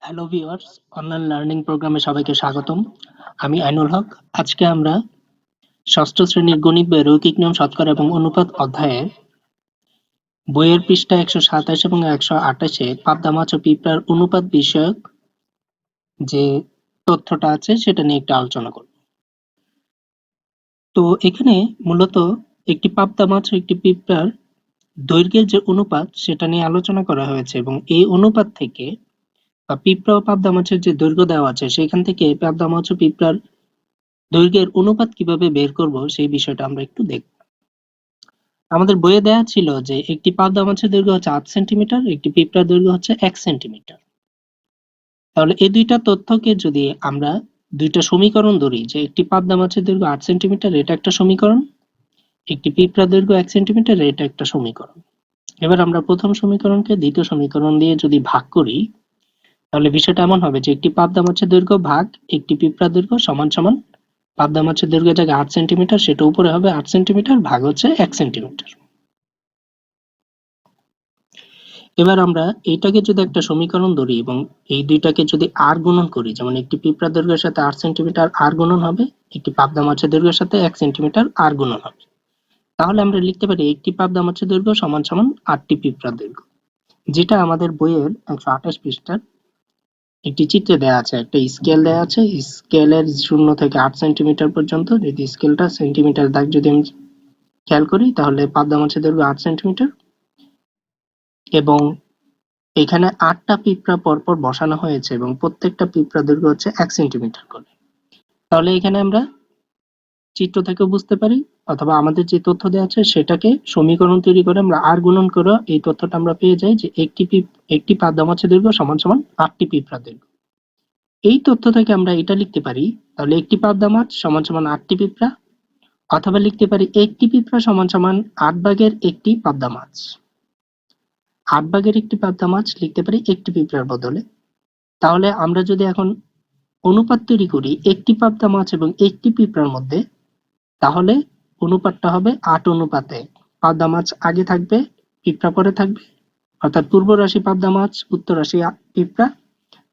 Hello viewers, online learning প্রোগ্রামে সবাইকে স্বাগতম। আমি আইনুল হক। আজকে আমরা ষষ্ঠ শ্রেণীর গণিত বইয়ের রৈখিক নিয়ম, শতকরা এবং অনুপাত অধ্যায়ে বইয়ের পৃষ্ঠা 127 এবং 128-এ পাবদা মাছ ও পিঁপড়ার অনুপাত বিষয়ক যে তথ্যটা আছে সেটা নিয়ে একটু আলোচনা করব। তো এখানে মূলত একটি পাবদা মাছ ও একটি পিঁপড়ার দৈর্ঘ্যের যে অনুপাত সেটা নিয়ে আলোচনা করা হয়েছে এবং এই অনুপাত থেকে বা পিঁপড়া ও পাবদা মাছের যে দৈর্ঘ্য দেওয়া আছে সেখান থেকে পাবদা মাছ ও পিঁপড়ার দৈর্ঘ্যের অনুপাত কিভাবে বের করব সেই বিষয়টা আমরা একটু দেখব। আমাদের বইয়ে দেওয়া ছিল যে একটি পাবদা মাছের দৈর্ঘ্য হচ্ছে 8 সেন্টিমিটার, একটি পিঁপড়ার দৈর্ঘ্য হচ্ছে 1 সেন্টিমিটার। তাহলে এই দুইটা তথ্যকে যদি আমরা দুইটা সমীকরণ ধরি, যে একটি পাবদা মাছের দৈর্ঘ্য 8 সেন্টিমিটার এটা একটা সমীকরণ, একটি পিঁপড়ার দৈর্ঘ্য 1 সেন্টিমিটার এটা একটা সমীকরণ। এবার আমরা প্রথম সমীকরণকে দ্বিতীয় সমীকরণ দিয়ে যদি ভাগ করি, তাহলে বিষয়টা এমন হবে যে একটি পাবদা মাছের দৈর্ঘ্য ভাগ একটি পিঁপড়ার দৈর্ঘ্য সমান সমান পাবদা মাছের দৈর্ঘ্য জায়গায় 8 সেন্টিমিটার, সেটা উপরে হবে 8 সেন্টিমিটার ভাগ হচ্ছে 1 সেন্টিমিটার। এবার আমরা এইটাকে যদি একটা সমীকরণ ধরি এবং এই দুইটাকে যদি আর গুণন করি, যেমন একটি পিঁপড়ার দৈর্ঘ্যের সাথে 8 সেন্টিমিটার আর গুণন হবে, একটি পাবদা মাছের দৈর্ঘ্যের সাথে 1 সেন্টিমিটার আর গুণন হবে, তাহলে আমরা লিখতে পারি একটি পাবদা মাছের দৈর্ঘ্য সমান সমান 8টি পিঁপড়ার দৈর্ঘ্য, যেটা আমাদের বইয়ের 128 পৃষ্ঠার একটি চিত্রে দেওয়া আছে। একটা স্কেল দেওয়া আছে, স্কেলের 0 থেকে 8 সেন্টিমিটার পর্যন্ত যদি স্কেলটা সেন্টিমিটার দাগ যদি আমি খেয়াল করি, তাহলে পাবদা মাছের দৈর্ঘ্য 8 সেন্টিমিটার এবং এখানে 8টা পিঁপড়া পরপর বসানো হয়েছে এবং প্রত্যেকটা পিঁপড়া দৈর্ঘ্য হচ্ছে 1 সেন্টিমিটার করে। তাহলে এখানে আমরা চিত্র থেকে বুঝতে পারি অথবা আমাদের যে তথ্য দেওয়া আছে সেটাকে সমীকরণ তৈরি করে আমরা আর গুণন করে এই তথ্যটা আমরা পেয়ে যাই যে একটি পাবদা মাছের দৈর্ঘ্য সমান সমান 8টি পিঁপড়া দৈর্ঘ্য। এই তথ্য থেকে আমরা এটা লিখতে পারি, তাহলে একটি পাবদা মাছ সমান সমান 8টি পিঁপড়া, অথবা লিখতে পারি একটি পিঁপড়া সমান সমান 8 ভাগের একটি পাবদা মাছ। 8 ভাগের একটি পাবদা মাছ লিখতে পারি একটি পিঁপড়ার বদলে। তাহলে আমরা যদি এখন অনুপাত তৈরি করি একটি পাবদা মাছ এবং একটি পিঁপড়ার মধ্যে, তাহলে অনুপাতটা হবে 8:1। পাবদা মাছ আগে থাকবে, পিঁপড়া পরে থাকবে, অর্থাৎ পূর্ব রাশি পাবদা মাছ, উত্তর রাশি পিঁপড়া।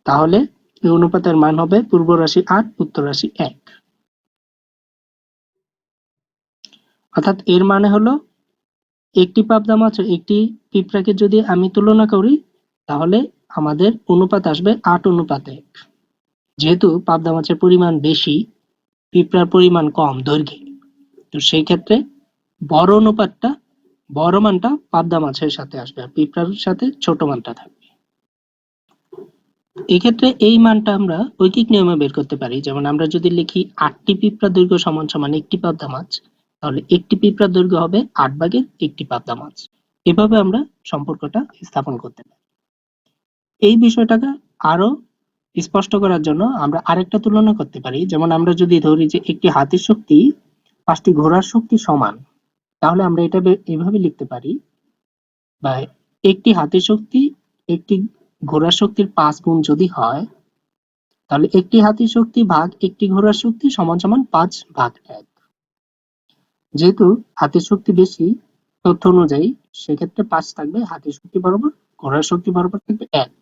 তাহলে এই অনুপাতের মান হবে পূর্ব রাশি 8, উত্তর রাশি 1। অর্থাৎ এর মানে হলো একটি পাবদা মাছ ও একটি পিঁপড়াকে যদি আমি তুলনা করি, তাহলে আমাদের অনুপাত আসবে 8:1। যেহেতু পাবদা মাছের পরিমাণ বেশি, পিঁপড়ার পরিমাণ কম দৈর্ঘ্যে, তো সেই ক্ষেত্রে বড় অনুপাতটা, বড় মানটা পাবদা মাছের সাথে আসবে আর পিঁপড়ার সাথে ছোট মানটা থাকবে। এই ক্ষেত্রে এই মানটা আমরা ঐকিক নিয়মে বের করতে পারি। যেমন আমরা যদি লিখি 8টি পিঁপড়া দৈর্ঘ্য সমান সমান একটি পাবদা মাছ, তাহলে একটি পিঁপড়ার দৈর্ঘ্য হবে 8 ভাগের একটি পাবদা মাছ। এভাবে আমরা সম্পর্কটা স্থাপন করতে পারি। এই বিষয়টাকে আরো স্পষ্ট করার জন্য আমরা আরেকটা তুলনা করতে পারি। যেমন আমরা যদি ধরি যে একটি হাতির শক্তি 5টি ঘোড়ার শক্তি সমান, তাহলে আমরা এটা এভাবে লিখতে পারি, বা একটি হাতির শক্তি একটি ঘোড়ার শক্তির 5 গুণ যদি হয়, তাহলে একটি হাতির শক্তি ভাগ একটি ঘোড়ার শক্তি সমান সমান 5/1। যেহেতু হাতির শক্তি বেশি, তথ্য অনুযায়ী সেক্ষেত্রে 5 থাকবে হাতির শক্তি বরাবর, ঘোড়ার শক্তি বরাবর থাকবে 1।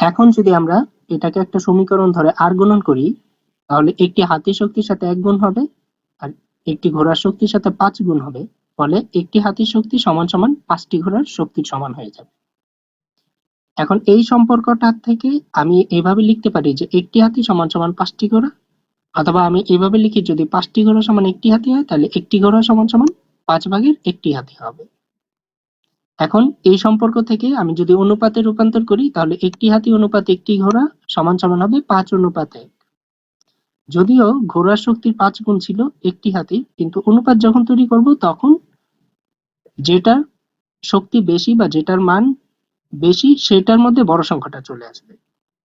এখন যদি আমরা এটাকে একটা সমীকরণ ধরে আর গুণন করি, তাহলে একটি হাতির শক্তির সাথে 1 গুণ হবে আর একটি ঘোড়ার শক্তির সাথে 5 গুণ হবে, ফলে একটি হাতির শক্তি সমান সমান 5টি ঘোড়ার শক্তির সমান হয়ে যাবে। এখন এই সম্পর্কটা থেকে আমি এভাবে লিখতে পারি যে একটি হাতি সমান সমান 5টি ঘোড়া, অথবা আমি এভাবে লিখি যদি 5টি ঘোড়া সমান একটি হাতি হয়, তাহলে একটি ঘোড়া সমান সমান 5 ভাগের একটি হাতি হবে। এখন এই সম্পর্ক থেকে আমি যদি অনুপাতে রূপান্তর করি, তাহলে একটি হাতি অনুপাত একটি ঘোড়া সমান সমান হবে 5:1। যদিও ঘোড়ার শক্তির 5 গুণ ছিল একটি হাতির, কিন্তু অনুপাত যখন তৈরি করব তখন যেটার শক্তি বেশি বা যেটার মান বেশি সেটার মধ্যে বড় সংখ্যাটা চলে আসবে।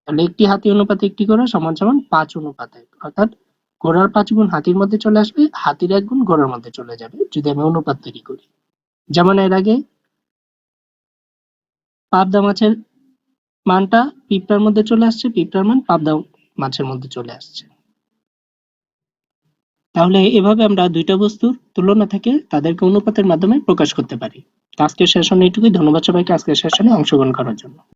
তাহলে একটি হাতি অনুপাতে একটি ঘোড়া সমান সমান 5:1, অর্থাৎ ঘোড়ার 5 গুণ হাতির মধ্যে চলে আসবে, হাতির 1 গুণ ঘোড়ার মধ্যে চলে যাবে যদি আমি অনুপাত তৈরি করি। যেমন এর আগে পাবদা মাছের মানটা পিঁপড়ার মধ্যে চলে আসছে, পিঁপড়ার মান পাবদা মাছের মধ্যে চলে আসছে। তাহলে এভাবে আমরা দুইটা বস্তুর তুলনা থেকে তাদেরকে অনুপাতের মাধ্যমে প্রকাশ করতে পারি। আজকের সেশনে এইটুকুই। ধন্যবাদ সবাইকে আজকের সেশনে অংশগ্রহণ করার জন্য।